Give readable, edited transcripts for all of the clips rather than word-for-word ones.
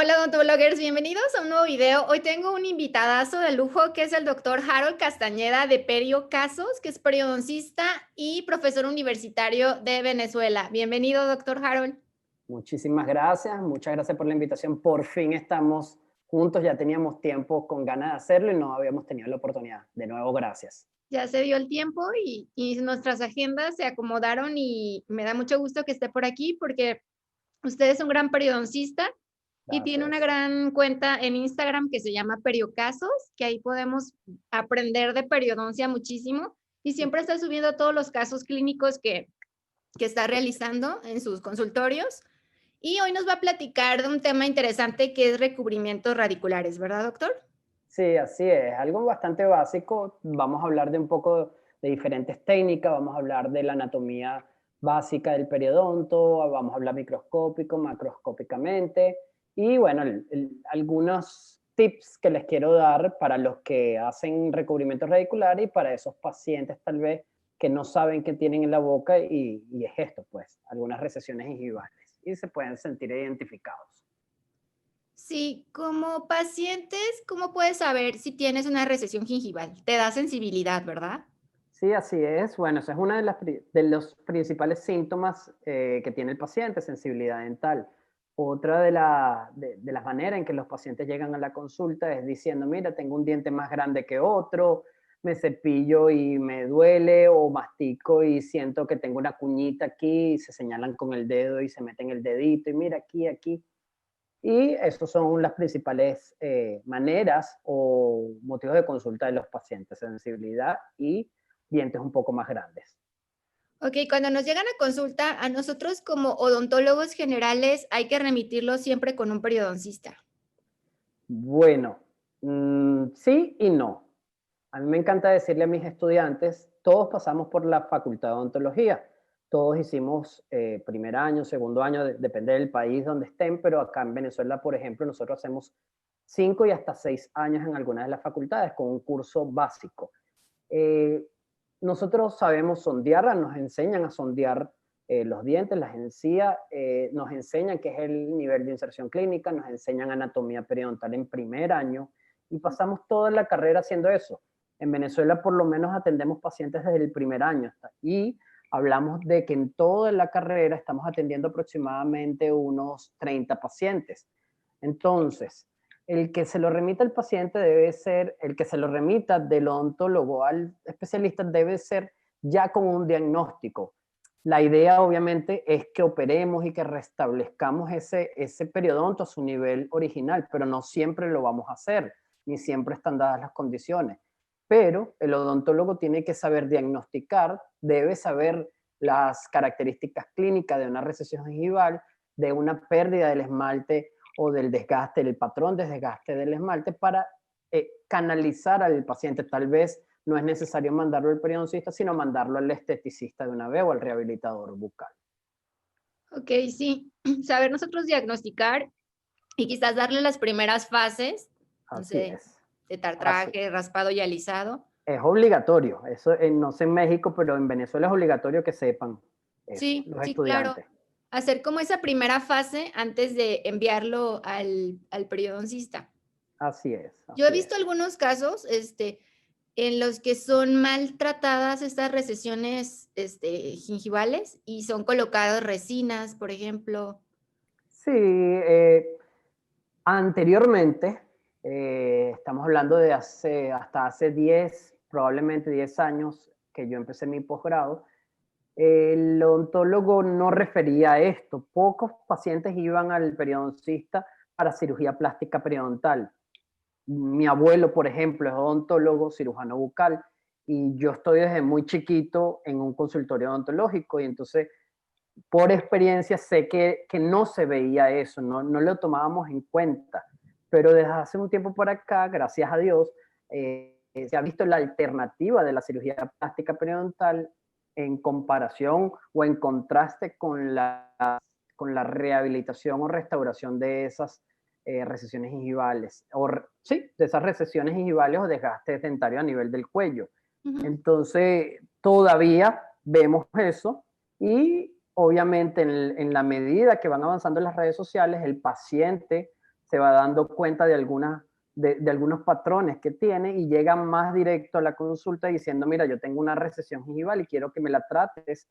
Hola odontobloggers, bienvenidos a un nuevo video. Hoy tengo un invitadazo de lujo que es el doctor Harold Castañeda de Perio Casos, que es periodoncista y profesor universitario de Venezuela. Bienvenido, doctor Harold. Muchas gracias por la invitación. Por fin estamos juntos, ya teníamos tiempo con ganas de hacerlo y no habíamos tenido la oportunidad. De nuevo, gracias. Ya se dio el tiempo y nuestras agendas se acomodaron y me da mucho gusto que esté por aquí porque usted es un gran periodoncista y tiene una Gracias. gran cuenta en Instagram que se llama Periocasos, que ahí podemos aprender de periodoncia muchísimo y siempre está subiendo todos los casos clínicos que está realizando en sus consultorios. Y hoy nos va a platicar de un tema interesante que es recubrimientos radiculares, ¿verdad, doctor? Sí, así es. Algo bastante básico. Vamos a hablar de un poco de diferentes técnicas, vamos a hablar de la anatomía básica del periodonto, vamos a hablar microscópico, macroscópicamente y bueno, algunos tips que les quiero dar para los que hacen recubrimientos radiculares y para esos pacientes tal vez que no saben qué tienen en la boca y es esto, pues, algunas recesiones gingivales y se pueden sentir identificados. Sí, como pacientes, ¿cómo puedes saber si tienes una recesión gingival? Te da sensibilidad, ¿verdad? Sí, así es. Bueno, esa es una de los principales síntomas que tiene el paciente, sensibilidad dental. Otra de las maneras en que los pacientes llegan a la consulta es diciendo, mira, tengo un diente más grande que otro, me cepillo y me duele, o mastico y siento que tengo una cuñita aquí, y se señalan con el dedo y se meten el dedito, y mira aquí, aquí. Y esas son las principales maneras o motivos de consulta de los pacientes, sensibilidad y dientes un poco más grandes. Ok, cuando nos llegan a consulta, a nosotros como odontólogos generales hay que remitirlos siempre con un periodoncista. Bueno, sí y no. A mí me encanta decirle a mis estudiantes, todos pasamos por la facultad de odontología, todos hicimos primer año, segundo año, depende del país donde estén, pero acá en Venezuela, por ejemplo, nosotros hacemos 5 y hasta 6 años en algunas de las facultades con un curso básico. Eh, Nosotros sabemos sondear, nos enseñan a sondear los dientes, las encías, nos enseñan qué es el nivel de inserción clínica, nos enseñan anatomía periodontal en primer año y pasamos toda la carrera haciendo eso. En Venezuela por lo menos atendemos pacientes desde el primer año y hablamos de que en toda la carrera estamos atendiendo aproximadamente unos 30 pacientes. Entonces, el que se lo remita al paciente debe ser, el que se lo remita del odontólogo al especialista debe ser ya con un diagnóstico. La idea obviamente es que operemos y que restablezcamos ese periodonto a su nivel original, pero no siempre lo vamos a hacer, ni siempre están dadas las condiciones. Pero el odontólogo tiene que saber diagnosticar, debe saber las características clínicas de una recesión gingival, de una pérdida del esmalte o del desgaste, del patrón de desgaste del esmalte para canalizar al paciente. Tal vez no es necesario mandarlo al periodoncista, sino mandarlo al esteticista de una vez o al rehabilitador bucal. Ok, sí, saber nosotros diagnosticar y quizás darle las primeras fases, no Así sé, es. de Así. tartraje, raspado y alisado. Es obligatorio. Eso no sé en México, pero en Venezuela es obligatorio que sepan eso, Sí, los sí, claro. estudiantes. Hacer como esa primera fase antes de enviarlo al periodoncista. Así es, Yo he así visto es. algunos casos, en los que son maltratadas estas recesiones, gingivales y son colocadas resinas, por ejemplo. Sí, anteriormente, estamos hablando de hasta hace 10, probablemente 10 años que yo empecé mi posgrado, el odontólogo no refería a esto. Pocos pacientes iban al periodoncista para cirugía plástica periodontal. Mi abuelo, por ejemplo, es odontólogo, cirujano bucal, y yo estoy desde muy chiquito en un consultorio odontológico y entonces por experiencia sé que no se veía eso, no lo tomábamos en cuenta. Pero desde hace un tiempo por acá, gracias a Dios, se ha visto la alternativa de la cirugía plástica periodontal en comparación o en contraste con la rehabilitación o restauración de esas recesiones gingivales, sí, de esas recesiones gingivales o desgastes dentarios a nivel del cuello. Ujú. Entonces, todavía vemos eso y obviamente en la medida que van avanzando las redes sociales, el paciente se va dando cuenta de algunos patrones que tiene y llega más directo a la consulta diciendo, mira, yo tengo una recesión gingival y quiero que me la trates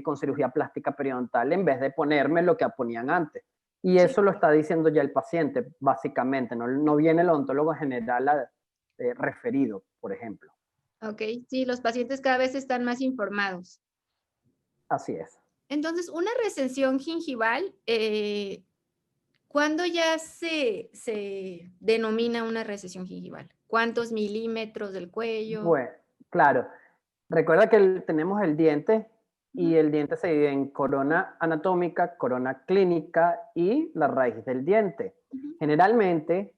con cirugía plástica periodontal en vez de ponerme lo que ponían antes. Y Sí. eso lo está diciendo ya el paciente, básicamente, no viene el odontólogo general referido, por ejemplo. Ok, sí, los pacientes cada vez están más informados. Así es. Entonces, una recesión gingival, ¿cuándo ya se denomina una recesión gingival? ¿Cuántos milímetros del cuello? Bueno, claro. Recuerda que tenemos el diente y Ujú, el diente se divide en corona anatómica, corona clínica y la raíz del diente. ujú. Generalmente,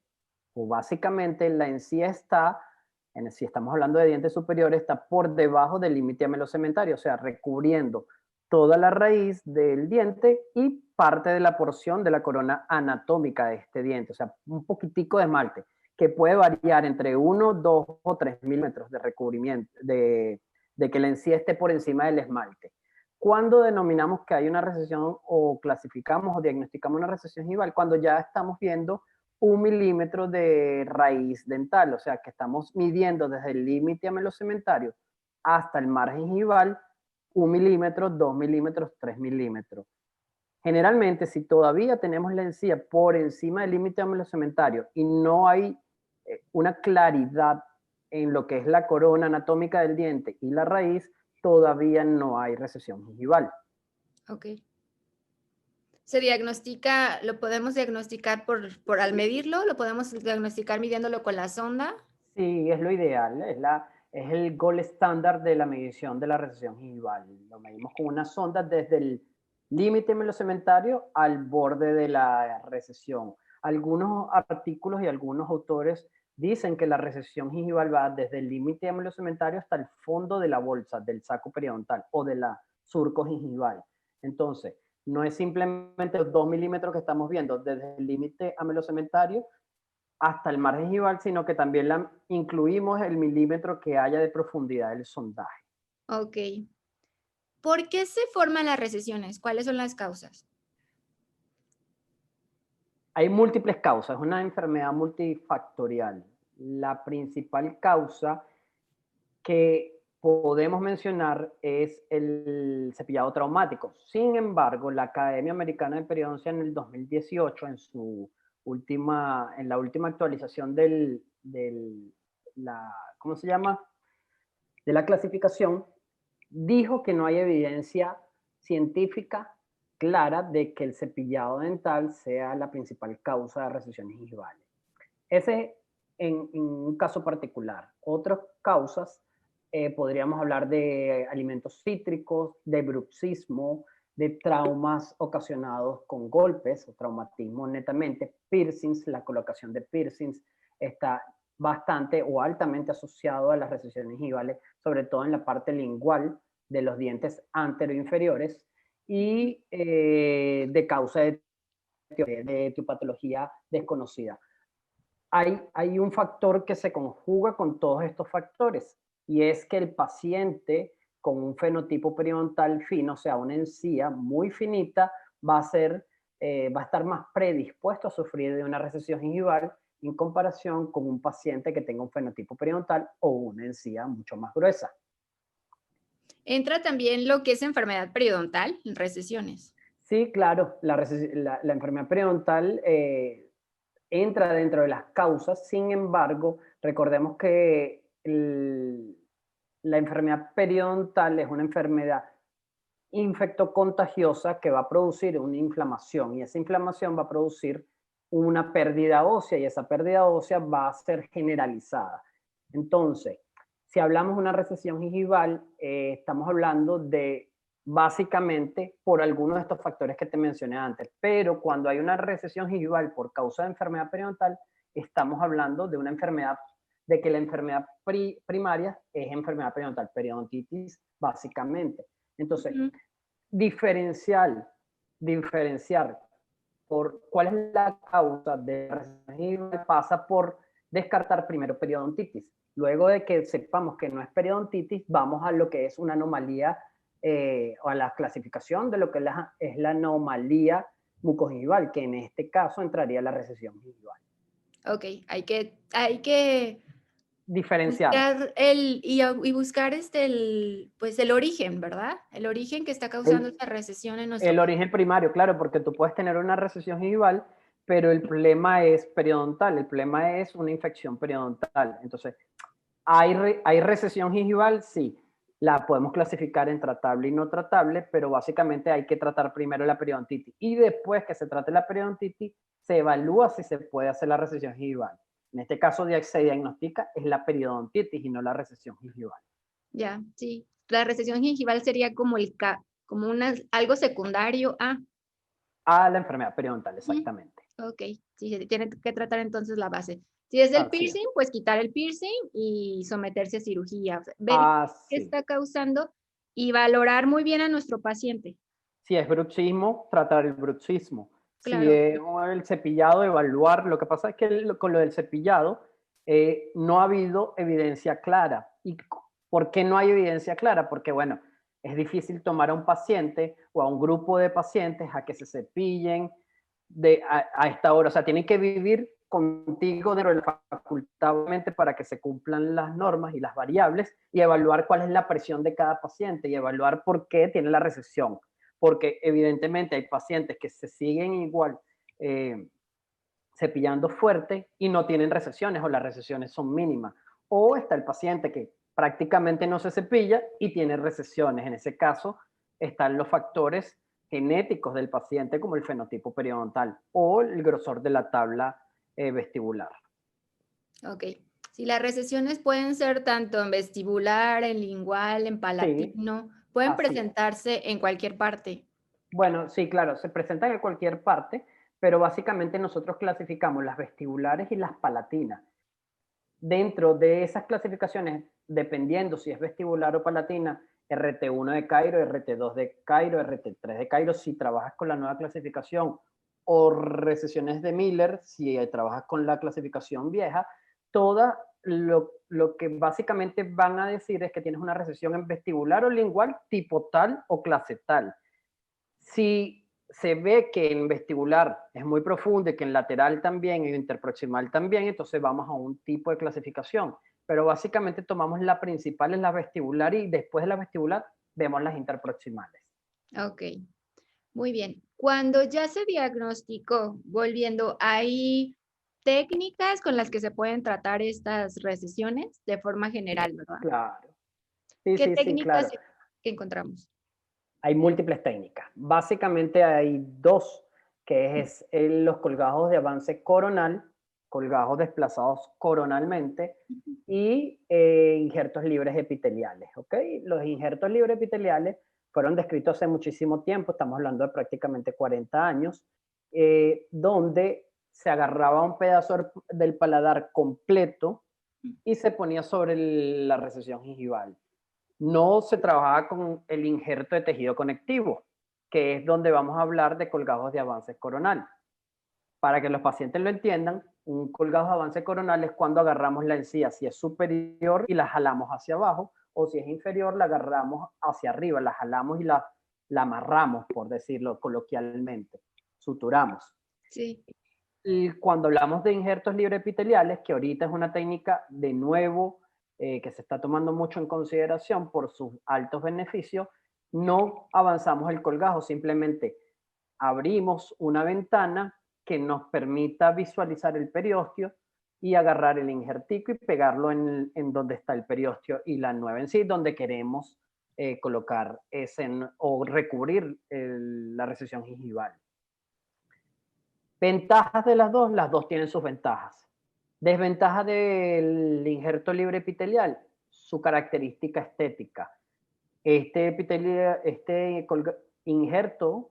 o básicamente, la encía está, si estamos hablando de dientes superiores, está por debajo del límite amelocementario, o sea, recubriendo toda la raíz del diente y parte de la porción de la corona anatómica de este diente, o sea, un poquitico de esmalte, que puede variar entre 1, 2 o 3 milímetros de recubrimiento, de que la encía esté por encima del esmalte. ¿Cuándo denominamos que hay una recesión o clasificamos o diagnosticamos una recesión gingival? Cuando ya estamos viendo 1 milímetro de raíz dental, o sea que estamos midiendo desde el límite amelocementario hasta el margen gingival 1 milímetro, 2 milímetros, 3 milímetros. Generalmente, si todavía tenemos la encía por encima del límite amelocementario y no hay una claridad en lo que es la corona anatómica del diente y la raíz, todavía no hay recesión gingival. Ok. Se diagnostica, lo podemos diagnosticar por al medirlo, lo podemos diagnosticar midiéndolo con la sonda. Sí, es lo ideal, es el gold estándar de la medición de la recesión gingival. Lo medimos con una sonda desde el límite melocementario al borde de la recesión. Algunos artículos y algunos autores dicen que la recesión gingival va desde el límite melocementario hasta el fondo de la bolsa, del saco periodontal o de la surco gingival. Entonces, no es simplemente los 2 milímetros que estamos viendo desde el límite amelocementario hasta el margen gingival, sino que también incluimos el milímetro que haya de profundidad del sondaje. Ok. ¿Por qué se forman las recesiones? ¿Cuáles son las causas? Hay múltiples causas, es una enfermedad multifactorial. La principal causa que podemos mencionar es el cepillado traumático. Sin embargo, la Academia Americana de Periodoncia en el 2018, en la última actualización ¿cómo se llama? De la clasificación, dijo que no hay evidencia científica clara de que el cepillado dental sea la principal causa de recesiones gingivales. Ese en un caso particular. Otras causas, podríamos hablar de alimentos cítricos, de bruxismo, de traumas ocasionados con golpes o traumatismo netamente, piercings, la colocación de piercings está bastante o altamente asociado a las recesiones gingivales, sobre todo en la parte lingual de los dientes anteroinferiores y de causa de etiopatología desconocida. Hay un factor que se conjuga con todos estos factores y es que el paciente con un fenotipo periodontal fino, o sea, una encía muy finita, va a estar más predispuesto a sufrir de una recesión gingival en comparación con un paciente que tenga un fenotipo periodontal o una encía mucho más gruesa. Entra también lo que es enfermedad periodontal, recesiones. Sí, claro, la enfermedad periodontal entra dentro de las causas, sin embargo, recordemos que la enfermedad periodontal es una enfermedad infectocontagiosa que va a producir una inflamación y esa inflamación va a producir una pérdida ósea y esa pérdida ósea va a ser generalizada. Entonces, si hablamos de una recesión gingival, estamos hablando de básicamente por algunos de estos factores que te mencioné antes, pero cuando hay una recesión gingival por causa de enfermedad periodontal, estamos hablando de una enfermedad, de que la enfermedad primaria es enfermedad periodontal, periodontitis básicamente. Entonces, Ujú. diferenciar por cuál es la causa de recidiva pasa por descartar primero periodontitis. Luego de que sepamos que no es periodontitis, vamos a lo que es una anomalía o a la clasificación de lo que es la anomalía mucogingival, que en este caso entraría la recesión gingival. Ok, hay que Diferenciar. buscar y buscar pues el origen, ¿verdad? El origen que está causando El, esta recesión en nuestro el paciente. origen primario, claro, porque tú puedes tener una recesión gingival, pero el problema es periodontal, el problema es una infección periodontal. Entonces, ¿hay recesión gingival? Sí. La podemos clasificar en tratable y no tratable, pero básicamente hay que tratar primero la periodontitis. Y después que se trate la periodontitis, se evalúa si se puede hacer la recesión gingival. En este caso, se diagnostica es la periodontitis y no la recesión gingival. Ya, sí. La recesión gingival sería como algo secundario a. A la enfermedad periodontal, Ujú. exactamente. Ok, sí, se tiene que tratar entonces la base. Si es el Así es. piercing, pues quitar el piercing y someterse a cirugía. O sea, ver qué Así. está causando y valorar muy bien a nuestro paciente. Si es bruxismo, tratar el bruxismo. Si Claro, es el cepillado, evaluar. Lo que pasa es que con lo del cepillado no ha habido evidencia clara. ¿Y por qué no hay evidencia clara? Porque, bueno, es difícil tomar a un paciente o a un grupo de pacientes a que se cepillen a esta hora. O sea, tienen que vivir contigo dentro de la facultad, obviamente, para que se cumplan las normas y las variables y evaluar cuál es la presión de cada paciente y evaluar por qué tiene la recesión. Porque evidentemente hay pacientes que se siguen igual cepillando fuerte y no tienen recesiones o las recesiones son mínimas. O está el paciente que prácticamente no se cepilla y tiene recesiones. En ese caso están los factores genéticos del paciente como el fenotipo periodontal o el grosor de la tabla vestibular. ok. Si las recesiones pueden ser tanto en vestibular, en lingual, en Sí, palatino, pueden así es. presentarse en cualquier parte. Bueno, sí, claro, se presentan en cualquier parte, pero básicamente nosotros clasificamos las vestibulares y las palatinas. Dentro de esas clasificaciones, dependiendo si es vestibular o palatina, RT1 de Cairo, RT2 de Cairo, RT3 de Cairo, si trabajas con la nueva clasificación, o recesiones de Miller, si trabajas con la clasificación vieja, toda lo que básicamente van a decir es que tienes una recesión en vestibular o lingual tipo tal o clase tal. Si se ve que en vestibular es muy profundo y que en lateral también y en interproximal también, entonces vamos a un tipo de clasificación. Pero básicamente tomamos la principal en la vestibular y después de la vestibular vemos las interproximales. Ok, muy bien. Cuando ya se diagnosticó, volviendo, ¿hay técnicas con las que se pueden tratar estas recesiones de forma general, verdad? Claro. Sí, ¿Qué sí, sí, técnicas claro. encontramos? Hay múltiples técnicas. Básicamente hay dos, que es los colgajos de avance coronal, colgajos desplazados coronalmente y injertos libres epiteliales. ¿Ok? Los injertos libres epiteliales fueron descritos hace muchísimo tiempo, estamos hablando de prácticamente 40 años, donde se agarraba un pedazo del paladar completo y se ponía sobre la recesión gingival. No se trabajaba con el injerto de tejido conectivo, que es donde vamos a hablar de colgados de avance coronal. Para que los pacientes lo entiendan, un colgado de avance coronal es cuando agarramos la encía, si es superior y la jalamos hacia abajo, o si es inferior, la agarramos hacia arriba, la jalamos y la amarramos, por decirlo coloquialmente, suturamos. Sí, Y cuando hablamos de injertos libreepiteliales, que ahorita es una técnica de nuevo que se está tomando mucho en consideración por sus altos beneficios, no avanzamos el colgajo, simplemente abrimos una ventana que nos permita visualizar el periósteo y agarrar el injertico y pegarlo en donde está el periósteo y la nueva en sí, donde queremos colocar ese o recubrir la recesión gingival. Ventajas de las dos tienen sus ventajas. Desventaja del injerto libre epitelial, su característica estética. Este injerto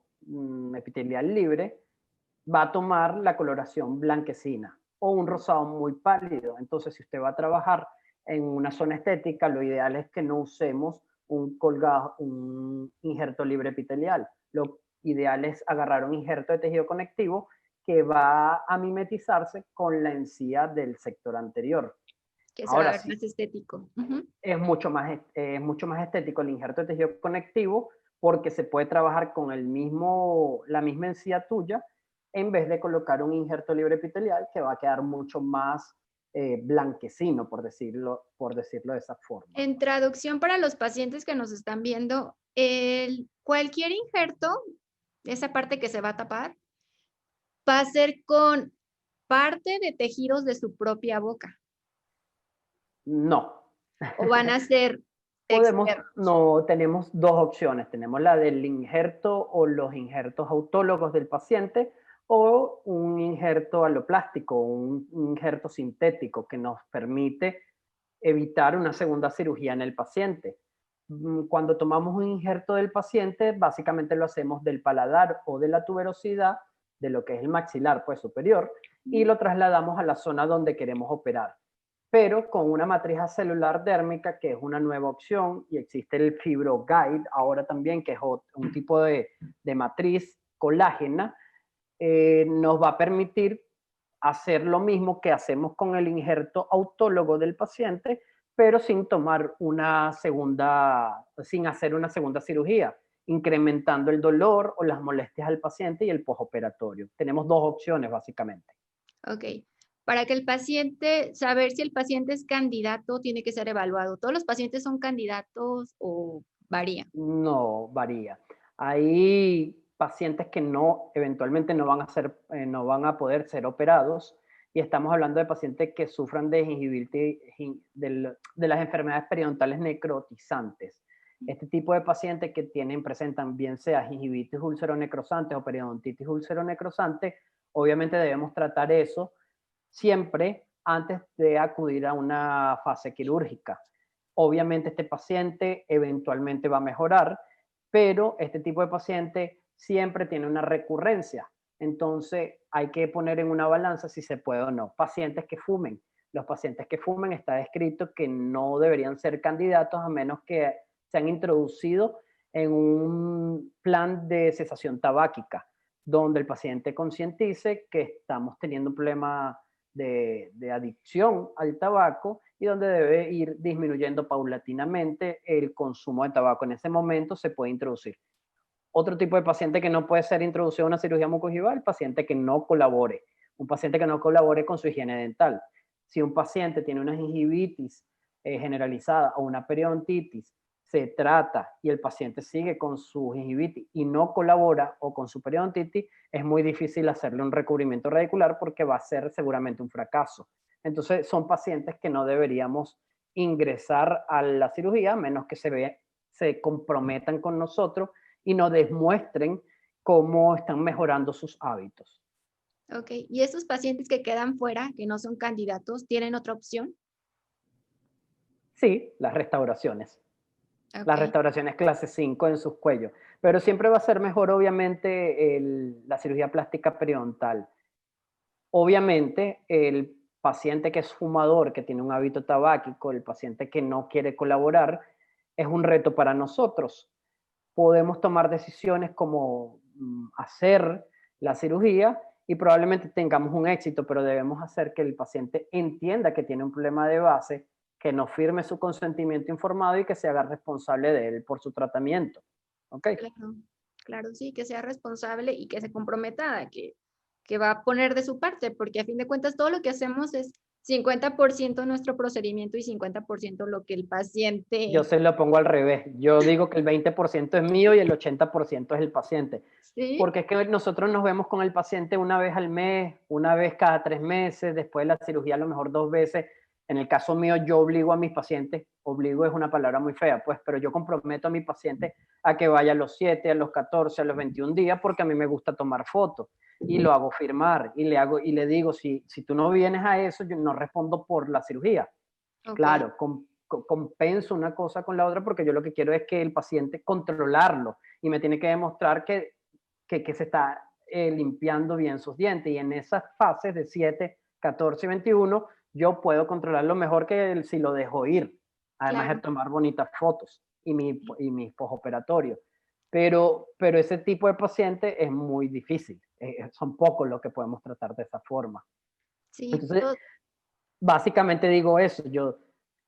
epitelial libre va a tomar la coloración blanquecina o un rosado muy pálido. Entonces, si usted va a trabajar en una zona estética, lo ideal es que no usemos un injerto libre epitelial. Lo ideal es agarrar un injerto de tejido conectivo que va a mimetizarse con la encía del sector anterior. que se va a Ahora ver sí, más estético. es mucho más estético el injerto de tejido conectivo porque se puede trabajar con la misma encía tuya en vez de colocar un injerto libre epitelial que va a quedar mucho más blanquecino, por decirlo de esa forma. En traducción para los pacientes que nos están viendo, cualquier injerto, esa parte que se va a tapar, va a ser con parte de tejidos de su propia boca No, o van a ser podemos, externos. no, tenemos dos opciones. Tenemos la del injerto o los injertos autólogos del paciente o un injerto aloplástico, un injerto sintético que nos permite evitar una segunda cirugía en el paciente. Cuando tomamos un injerto del paciente, básicamente lo hacemos del paladar o de la tuberosidad, de lo que es el maxilar pues superior, y lo trasladamos a la zona donde queremos operar, pero con una matriz celular dérmica, que es una nueva opción, y existe el FibroGuide ahora también, que es un tipo de matriz colágena, nos va a permitir hacer lo mismo que hacemos con el injerto autólogo del paciente, pero sin sin hacer una segunda cirugía, incrementando el dolor o las molestias al paciente y el postoperatorio. Tenemos dos opciones básicamente. Ok. Para que el paciente, saber si el paciente es candidato, tiene que ser evaluado. ¿Todos los pacientes son candidatos o varían? No, varía. Hay pacientes que eventualmente no van a poder ser operados, y estamos hablando de pacientes que sufran de gingivitis, de las enfermedades periodontales necrotizantes. Este tipo de pacientes que presentan bien sea gingivitis ulceronecrosante o periodontitis ulceronecrosante, obviamente debemos tratar eso siempre antes de acudir a una fase quirúrgica. Obviamente este paciente eventualmente va a mejorar, pero este tipo de paciente siempre tiene una recurrencia. Entonces hay que poner en una balanza si se puede o no. Pacientes que fumen. Los pacientes que fumen está descrito que no deberían ser candidatos a menos que se han introducido en un plan de cesación tabáquica, donde el paciente concientice que estamos teniendo un problema de adicción al tabaco y donde debe ir disminuyendo paulatinamente el consumo de tabaco. En ese momento se puede introducir. Otro tipo de paciente que no puede ser introducido a una cirugía mucogingival, paciente que no colabore. Un paciente que no colabore con su higiene dental. Si un paciente tiene una gingivitis generalizada o una periodontitis, se trata y el paciente sigue con su gingivitis y no colabora, o con su periodontitis, es muy difícil hacerle un recubrimiento radicular porque va a ser seguramente un fracaso. Entonces son pacientes que no deberíamos ingresar a la cirugía a menos que se comprometan con nosotros y nos demuestren cómo están mejorando sus hábitos. Ok. ¿Y estos pacientes que quedan fuera, que no son candidatos, tienen otra opción? Sí, las restauraciones. Las Ok. restauraciones clase 5 en sus cuellos. Pero siempre va a ser mejor, obviamente, la cirugía plástica periodontal. Obviamente, el paciente que es fumador, que tiene un hábito tabáquico, el paciente que no quiere colaborar, es un reto para nosotros. Podemos tomar decisiones como hacer la cirugía y probablemente tengamos un éxito, pero debemos hacer que el paciente entienda que tiene un problema de base, que no firme su consentimiento informado y que se haga responsable de él por su tratamiento. ¿Ok? Claro, claro, sí, que sea responsable y que se comprometa a que va a poner de su parte, porque a fin de cuentas todo lo que hacemos es 50% nuestro procedimiento y 50% lo que el Yo paciente, se lo pongo al revés. Yo digo que el 20% es mío y el 80% es el paciente. ¿sí? Porque es que nosotros nos vemos con el paciente una vez al mes, una vez cada 3 meses, después de la cirugía a lo mejor 2 veces. En el caso mío, yo obligo a mis pacientes, obligo es una palabra muy fea, pues, pero yo comprometo a mi paciente a que vaya a los 7, a los 14, a los 21 días, porque a mí me gusta tomar fotos y lo hago firmar y le digo, si tú no vienes a eso, yo no respondo por la cirugía. Ok, Claro, compenso una cosa con la otra porque yo lo que quiero es que el paciente controlarlo y me tiene que demostrar que se está limpiando bien sus dientes. Y en esas fases de 7, 14 y 21, yo puedo controlarlo mejor que si lo dejo ir. Además de claro. tomar bonitas fotos y mis postoperatorios. Pero ese tipo de paciente es muy difícil. Son pocos los que podemos tratar de esa forma. Sí, Entonces, básicamente digo eso.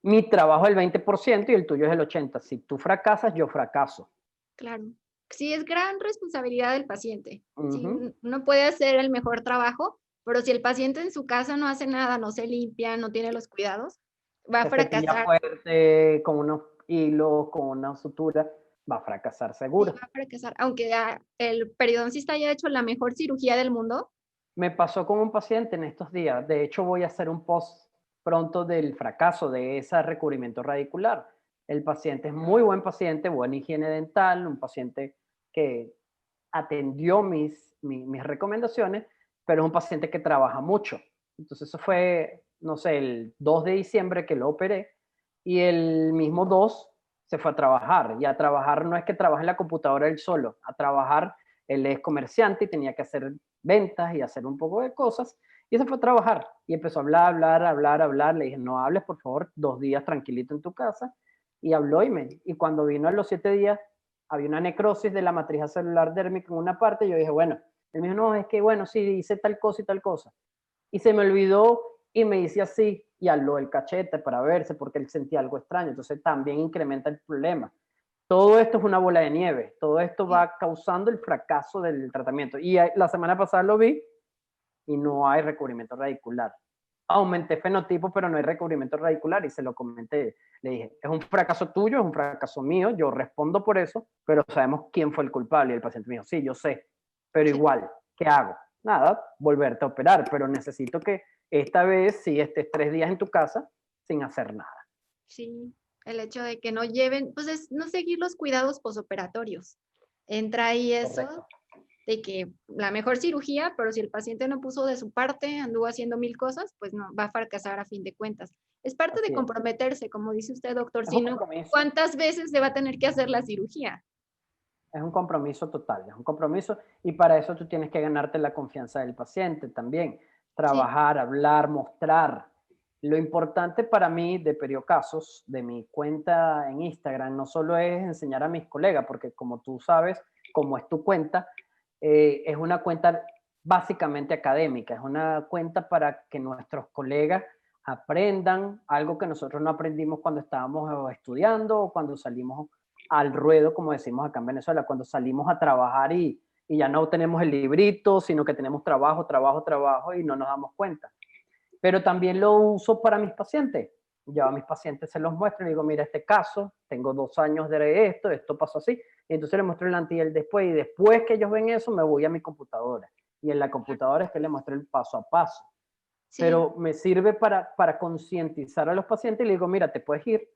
Mi trabajo es el 20% y el tuyo es el 80%. Si tú fracasas, yo fracaso. claro. Sí, es gran responsabilidad del paciente. Sí, Ujú. uno puede hacer el mejor trabajo, pero si el paciente en su casa no hace nada, no se limpia, no tiene los cuidados, va a Se cepilla fracasar. fuerte, con unos hilos, con una sutura, va a fracasar Sí, seguro. va a fracasar. Aunque el periodoncista haya hecho la mejor cirugía del mundo, Me pasó con un paciente en estos días. De hecho, voy a hacer un post pronto del fracaso de ese recubrimiento radicular. El paciente es muy buen paciente, buena higiene dental, un paciente que atendió mis recomendaciones, pero es un paciente que trabaja mucho. Entonces, eso fue, no sé, el 2 de diciembre que lo operé y el mismo 2 se fue a trabajar. Y a trabajar no es que trabaje en la computadora él solo, a trabajar él es comerciante y tenía que hacer ventas y hacer un poco de cosas. Y se fue a trabajar y empezó a hablar. Le dije, no hables, por favor, 2 días tranquilito en tu casa. Y habló y cuando vino a los 7 días, había una necrosis de la matriz celular dérmica en una parte. Y yo dije, bueno, él me dijo, no, es que bueno, sí, hice tal cosa y tal cosa. Y se me olvidó y me hice así y habló el cachete para verse porque él sentía algo extraño. Entonces también incrementa el problema. Todo esto es una bola de nieve, todo esto sí, va causando el fracaso del tratamiento. Y la semana pasada lo vi y no hay recubrimiento radicular. Aumenté fenotipo, pero no hay recubrimiento radicular y se lo comenté. Le dije, es un fracaso tuyo, es un fracaso mío, yo respondo por eso, pero sabemos quién fue el culpable. Y el paciente me dijo, sí, yo sé, pero sí, igual, ¿qué hago? Nada, volverte a operar, pero necesito que esta vez sí estés 3 días en tu casa sin hacer nada. sí. El hecho de que no lleven, pues es no seguir los cuidados posoperatorios. Entra ahí eso Correcto. de que la mejor cirugía, pero si el paciente no puso de su parte, anduvo haciendo mil cosas, pues no, va a fracasar a fin de cuentas. Es parte de Así es. comprometerse, como dice usted, doctor, Es un sino compromiso. cuántas veces se va a tener que hacer la cirugía. Es un compromiso total, es un compromiso y para eso tú tienes que ganarte la confianza del paciente también, Sí, trabajar, hablar, mostrar. Lo importante para mí de Periocasos, de mi cuenta en Instagram, no solo es enseñar a mis colegas, porque como tú sabes, como es tu cuenta, es una cuenta básicamente académica, es una cuenta para que nuestros colegas aprendan algo que nosotros no aprendimos cuando estábamos estudiando o cuando salimos al ruedo, como decimos acá en Venezuela, cuando salimos a trabajar y ya no tenemos el librito, sino que tenemos trabajo y no nos damos cuenta. Pero también lo uso para mis pacientes. Yo a mis pacientes se los muestro y digo, mira, este caso, tengo 2 años de esto pasó así. Y entonces les muestro el antes y el después. Y después que ellos ven eso, me voy a mi computadora. Y en la computadora es que les muestro el paso a paso. sí, Pero me sirve para concientizar a los pacientes y les digo, mira, te puedes ir,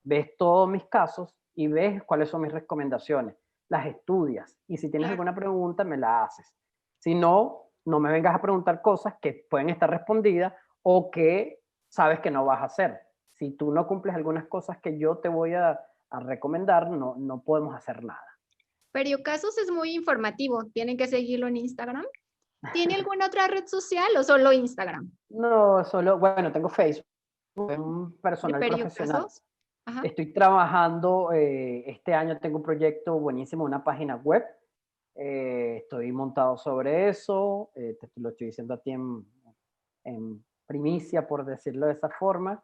ves todos mis casos y ves cuáles son mis recomendaciones. Las estudias y si tienes claro. alguna pregunta, me la haces. Si no, no me vengas a preguntar cosas que pueden estar respondidas o que sabes que no vas a hacer. Si tú no cumples algunas cosas que yo te voy a recomendar, no podemos hacer nada. Periocasos es muy informativo, tienen que seguirlo en Instagram. ¿Tiene alguna otra red social o solo Instagram? No, solo, bueno, tengo Facebook, es un ¿De personal profesional. periocasos? Ajá. Estoy trabajando, este año tengo un proyecto buenísimo, una página web. Estoy montado sobre eso, te lo estoy diciendo a ti en primicia, por decirlo de esa forma.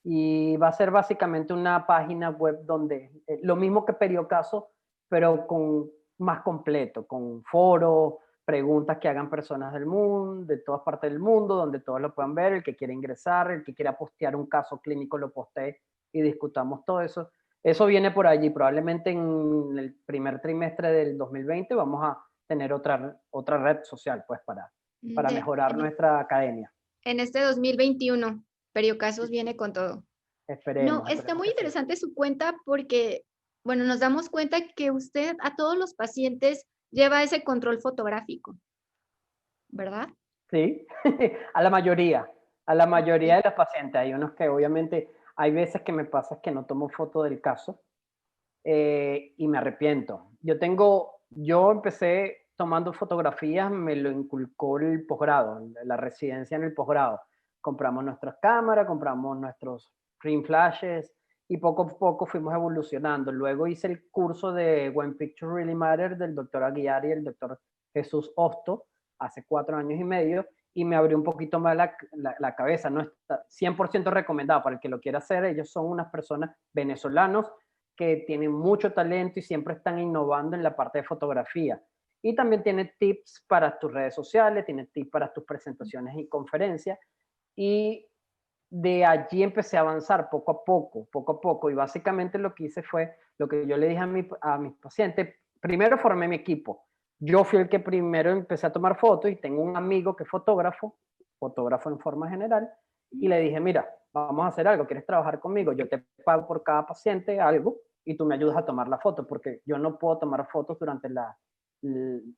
Y va a ser básicamente una página web donde, lo mismo que Periocaso, pero con más completo, con foros, preguntas que hagan personas del mundo, de todas partes del mundo, donde todos lo puedan ver, el que quiera ingresar, el que quiera postear un caso clínico lo postee y discutamos todo eso. Eso viene por allí, probablemente en el primer trimestre del 2020 vamos a tener otra red social pues para mejorar En, nuestra academia. en este 2021, Periocasos viene con todo. No, Esperemos, está esperemos muy que sí. interesante su cuenta porque, bueno, nos damos cuenta que usted a todos los pacientes lleva ese control fotográfico, ¿verdad? Sí, a la mayoría Ok. de los pacientes. Hay unos que obviamente, hay veces que me pasa que no tomo foto del caso y me arrepiento. Yo empecé tomando fotografías, me lo inculcó el posgrado, la residencia en el posgrado. Compramos nuestras cámaras, compramos nuestros print flashes y poco a poco fuimos evolucionando. Luego hice el curso de When Pictures Really Matter del doctor Aguiar y el doctor Jesús Hosto hace 4 años y medio y me abrió un poquito más la cabeza. No está 100% recomendado para el que lo quiera hacer. Ellos son unas personas venezolanos que tienen mucho talento y siempre están innovando en la parte de fotografía. Y también tiene tips para tus redes sociales, tiene tips para tus presentaciones y conferencias. Y de allí empecé a avanzar poco a poco, poco a poco. Y básicamente lo que hice fue lo que yo le dije a mis pacientes. Primero formé mi equipo. Yo fui el que primero empecé a tomar fotos y tengo un amigo que es fotógrafo, fotógrafo en forma general, y le dije, mira, vamos a hacer algo, ¿quieres trabajar conmigo? Yo te pago por cada paciente algo y tú me ayudas a tomar la foto, porque yo no puedo tomar fotos durante la El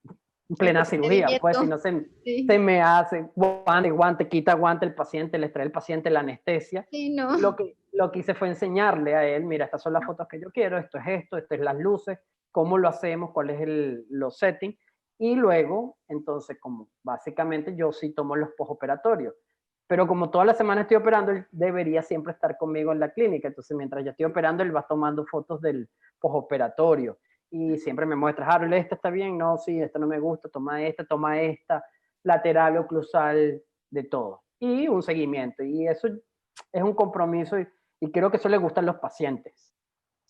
plena cirugía, pues si procedimiento. no se Sí, me hace guante, quita guante el paciente, le extrae el paciente la anestesia. sí, no. Lo que hice fue enseñarle a él, mira, estas son las fotos que yo quiero, esto es las luces, cómo lo hacemos, cuál es los settings. Y luego, entonces, como básicamente yo sí tomo los postoperatorios. Pero como toda la semana estoy operando, él debería siempre estar conmigo en la clínica. Entonces, mientras yo estoy operando, él va tomando fotos del postoperatorio. Y siempre me muestra, Harold, esta está bien, no, sí, esta no me gusta, toma esta, lateral, oclusal, de todo. Y un seguimiento. Y eso es un compromiso y creo que eso le gusta a los pacientes.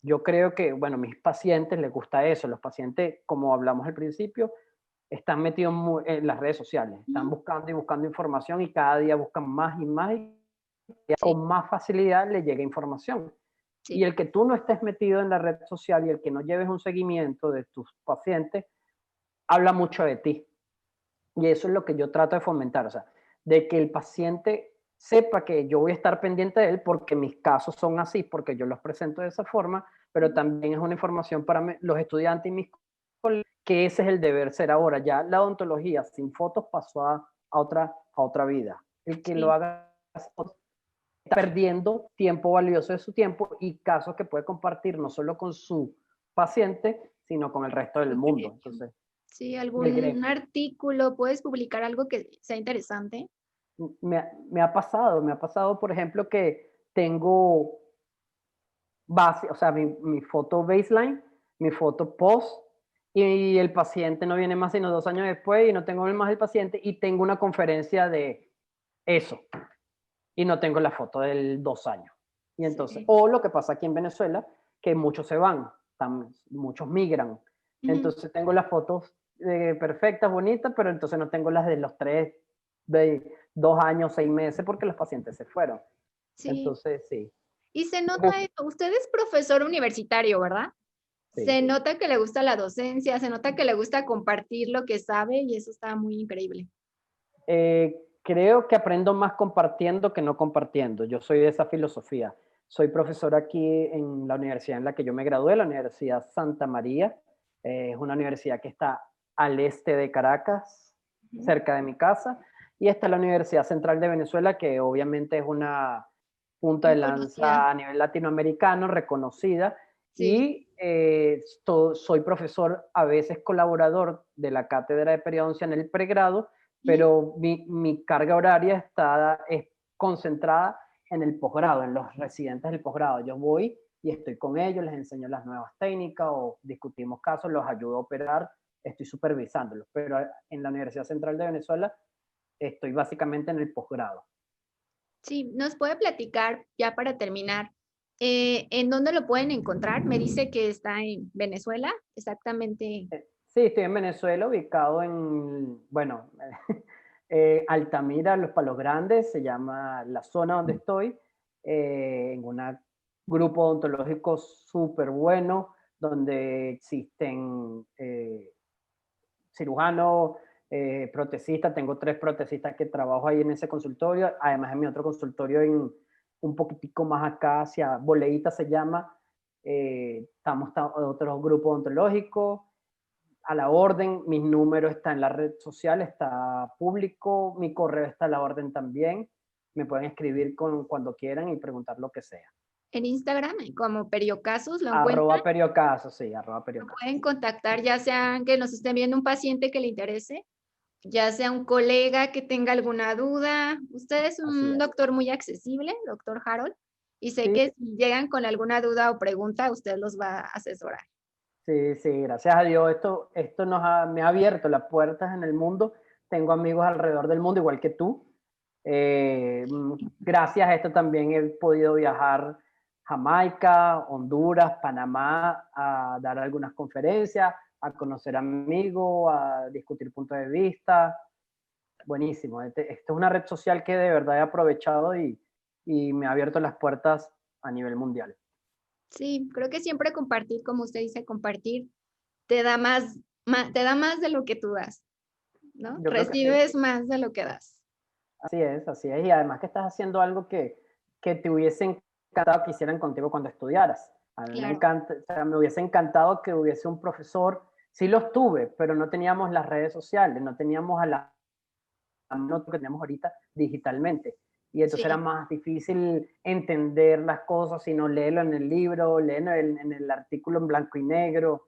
Yo creo que, bueno, a mis pacientes les gusta eso. Los pacientes, como hablamos al principio, están metidos en las redes sociales, están buscando y buscando información y cada día buscan más y más y Sí, con más facilidad le llega información. Y sí, el que tú no estés metido en la red social y el que no lleves un seguimiento de tus pacientes, habla mucho de ti. Y eso es lo que yo trato de fomentar, o sea, de que el paciente sepa que yo voy a estar pendiente de él porque mis casos son así, porque yo los presento de esa forma, pero también es una información para los estudiantes y mis colegas, que ese es el deber ser ahora. Ya la odontología sin fotos pasó a otra vida. El que lo sí. haga está perdiendo tiempo valioso de su tiempo y casos que puede compartir no solo con su paciente, sino con el resto del El mundo. gremio. Entonces, Sí, del algún gremio. artículo, puedes publicar algo que sea interesante. Me ha pasado, por ejemplo, que tengo base, o sea, mi foto baseline, mi foto post, y el paciente no viene más sino 2 años después y no tengo más el paciente y tengo una conferencia de eso y no tengo la foto del 2 años. Y entonces, Sí. o lo que pasa aquí en Venezuela, que muchos se van, muchos migran. Ujú. Entonces tengo las fotos perfectas, bonitas, pero entonces no tengo las de los 2 años, 6 meses, porque los pacientes se fueron. Sí. Entonces, sí. Y se nota eso. Usted es profesor universitario, ¿verdad? Sí. Se nota que le gusta la docencia, se nota que le gusta compartir lo que sabe y eso está muy increíble. Creo que aprendo más compartiendo que no compartiendo. Yo soy de esa filosofía. Soy profesor aquí en la universidad en la que yo me gradué, la Universidad Santa María. Es una universidad que está al este de Caracas, Ujú. cerca de mi casa. Y está la Universidad Central de Venezuela, que obviamente es una punta de Muy conocida. lanza a nivel latinoamericano, reconocida. Sí. Y soy profesor, a veces colaborador de la cátedra de periodoncia en el pregrado, Ujú. pero mi carga horaria es concentrada en el posgrado, en los residentes del posgrado. Yo voy y estoy con ellos, les enseño las nuevas técnicas o discutimos casos, los ayudo a operar, estoy supervisándolos. Pero en la Universidad Central de Venezuela estoy básicamente en el posgrado. Sí, ¿nos puede platicar ya para terminar? ¿En dónde lo pueden encontrar? Me dice que está en Venezuela, exactamente. Sí, estoy en Venezuela, ubicado en, bueno, Altamira, Los Palos Grandes, se llama la zona donde estoy, en un grupo odontológico súper bueno, donde existen cirujanos, protecistas, tengo 3 protecistas que trabajo ahí en ese consultorio, además en mi otro consultorio un poquitico más acá hacia Boleíta se llama, estamos otro grupo odontológico, a la orden, mis números están en la red social, está público, mi correo está a la orden también, me pueden escribir cuando quieran y preguntar lo que sea. En Instagram, como Periocasos, lo encuentran. Periocaso, sí, Lo periocaso. pueden contactar, ya sea que nos estén viendo un paciente que le interese, ya sea un colega que tenga alguna duda. Usted es Así un es. doctor muy accesible, doctor Harold, y sé Sí, que si llegan con alguna duda o pregunta, usted los va a asesorar. sí, sí, gracias a Dios. Esto me ha abierto las puertas en el mundo. Tengo amigos alrededor del mundo, igual que tú. Gracias a esto también he podido viajar Jamaica, Honduras, Panamá a dar algunas conferencias, a conocer amigos, a discutir puntos de vista. Buenísimo. Esto es una red social que de verdad he aprovechado y me ha abierto las puertas a nivel mundial. Sí, creo que siempre compartir, como usted dice, compartir te da más de lo que tú das, ¿no? Yo creo que sí. Recibes más de lo que das. Así es, así es. Y además que estás haciendo algo que te hubiese encantado que hicieran contigo cuando estudiaras. A mí me Claro. encanta, o sea, me hubiese encantado que hubiese un profesor, sí los tuve, pero no teníamos las redes sociales, no teníamos a la mano que tenemos ahorita digitalmente. Y entonces era Sí, más difícil entender las cosas, sino leerlo en el libro, leerlo en el artículo en blanco y negro.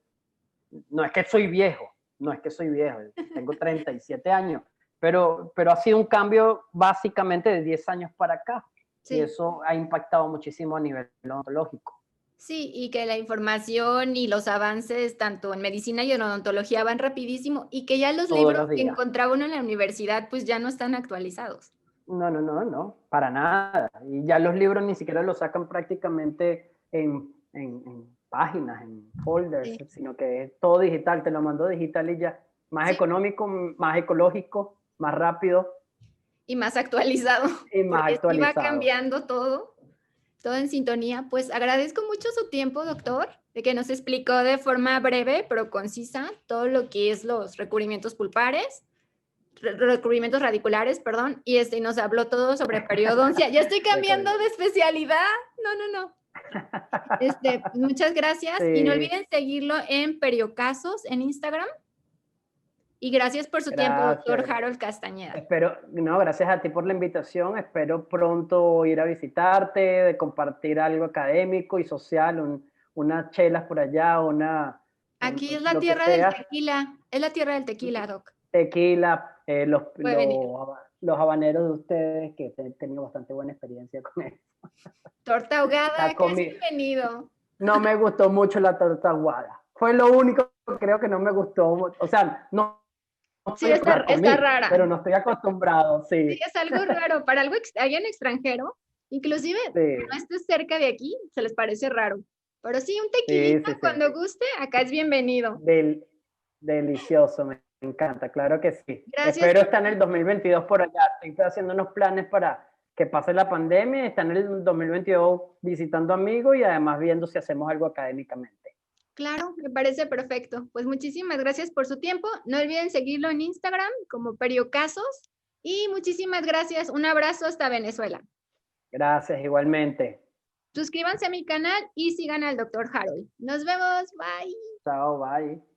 No es que soy viejo, no es que soy viejo, tengo 37 años, pero ha sido un cambio básicamente de 10 años para acá y sí. eso ha impactado muchísimo a nivel odontológico. Sí, y que la información y los avances tanto en medicina y en odontología van rapidísimo y que ya los Todos libros los que días. encontraba uno en la universidad pues ya no están actualizados. No, no, no, no, para nada. Y ya los libros ni siquiera los sacan prácticamente en páginas, en folders, Sí, sino que es todo digital, te lo mando digital y ya. Más sí, económico, más ecológico, más rápido y más actualizado, y más porque sí va actualizado. cambiando todo en sintonía. Pues agradezco mucho su tiempo, doctor, de que nos explicó de forma breve pero concisa todo lo que es los recubrimientos pulpares, recubrimientos radiculares, perdón, y nos habló todo sobre periodoncia. Ya estoy cambiando de especialidad. No, no, no. Muchas gracias y no Sí, olviden seguirlo en Periocasos en Instagram. Y gracias por su tiempo, doctor gracias. Harold Castañeda. Espero, no, gracias a ti por la invitación. Espero pronto ir a visitarte, de compartir algo académico y social, unas chelas por allá, Aquí es la lo que tierra del sea, tequila, es la tierra del tequila, doc. tequila, Puede venir. los habaneros de ustedes, que he tenido bastante buena experiencia con eso. Torta ahogada, La que es comida, bienvenido. no me gustó mucho la torta aguada. Fue lo único que creo que no me gustó. O sea, no Sí, la está comí, rara. pero no estoy acostumbrado, Sí, sí. es algo raro. Para algo allá en extranjero, inclusive Sí, no estés cerca de aquí, se les parece raro. Pero sí, un sí, tequilita sí, sí. cuando guste, acá es bienvenido. Del, delicioso, me encanta, claro que sí. Gracias Espero por estar en el 2022 por allá. Estoy haciendo unos planes para que pase la pandemia, estar en el 2022 visitando amigos y además viendo si hacemos algo académicamente. Claro, me parece perfecto. Pues muchísimas gracias por su tiempo. No olviden seguirlo en Instagram como Periocasos. Y muchísimas gracias. Un abrazo hasta Venezuela. Gracias, igualmente. Suscríbanse a mi canal y sigan al doctor Harold. Nos vemos. Bye. Chao, bye.